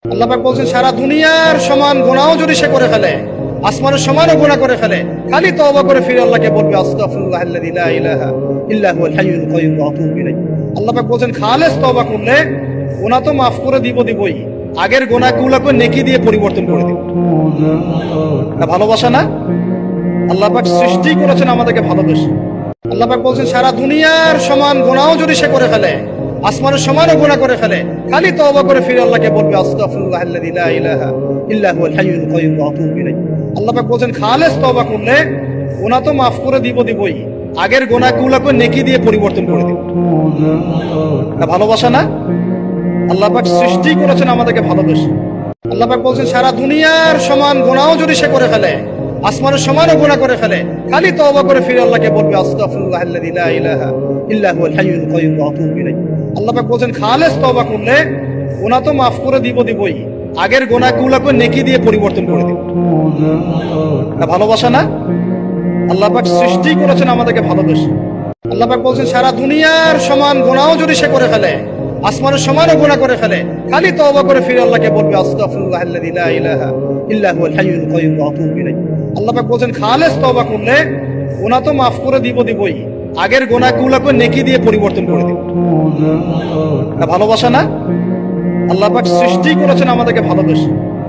আল্লাহ পাক বলছেন সারা দুনিয়ার সমান গুনাহও যদি সে করে ফেলে, আসমানের সমানও গুনাহ করে ফেলে, খালি তওবা করে ফিরে আল্লাহকে বলবে আস্তাগফিরুল্লাহাল্লাযী লা ইলাহা ইল্লা হুয়াল হাইয়ুল কাইয়্যুম ওয়া আতুবু ইলাইহি। আল্লাহ পাক বলছেন খালেস তওবা করলে গুনাহ তো মাফ করে দিবই, আগের গুনাহগুলোকে নেকি দিয়ে পরিবর্তন করে দিব। না ভালোবাসা না? আল্লাহ পাক সৃষ্টি করেছেন আমাদেরকে ভালোবেসে। আল্লাহ পাক বলছেন সারা দুনিয়ার সমান গুনাহও যদি সে করে ফেলে, আসমানের সমানও গুনাহ করে ফেলে, খালি তওবা করে ফিরে আল্লাহকে বলবে আস্তাগফিরুল্লাহাল্লাযী লা ইলাহা ইল্লা হুয়াল হাইয়ুল কাইয়্যুম ওয়া আতুবু ইলাইহি। আল্লাহ পাক বলছেন খালেস তওবা করলে গুনাহ তো মাফ করে দিবই, আগের গুনাহগুলোকে নেকি দিয়ে পরিবর্তন করে দিব। না ভালোবাসা না? আল্লাহ পাক সৃষ্টি করেছেন আমাদেরকে ভালোবেসে। আল্লাহ পাক বলছেন সারা দুনিয়ার সমান গুনাহও যদি সে করে ফেলে, আসমানের সমানও গুনাহ করে ফেলে, খালি তওবা করে ফিরে আল্লাহকে বলবে আস্তাগফিরুল্লাহাল্লাযী লা ইলাহা ইল্লা হুয়াল হাইয়ুল কাইয়্যুম ওয়া আতুবু ইলাইহি। আল্লাহ পাক বলছেন খালেস তওবা করলে গুনাহ তো মাফ করে দিবই, আগের গুনাহগুলোকে নেকি দিয়ে পরিবর্তন করে দিব। না ভালোবাসা না? আল্লাহ পাক সৃষ্টি করেছেন আমাদেরকে ভালোবেসে। আল্লাহ পাক বলছেন সারা দুনিয়ার সমান গুনাহও যদি সে করে ফেলে, আসমানের সমানও গুনাহ করে ফেলে, খালি তওবা করে ফিরে আল্লাহকে বলবে আস্তাগফিরুল্লাহাল্লাযী লা ইলাহা ইল্লা হুয়াল হাইয়ুল কাইয়্যুম ওয়া আতুবু ইলাইহি। আল্লাহ পাক বলছেন খালেস তওবা করলে গুনাহ তো মাফ করে দিবই, আগের গুনাহগুলোকে নেকি দিয়ে পরিবর্তন করে দিব। না ভালোবাসা না? আল্লাহ পাক সৃষ্টি করেছেন আমাদেরকে ভালোবেসে।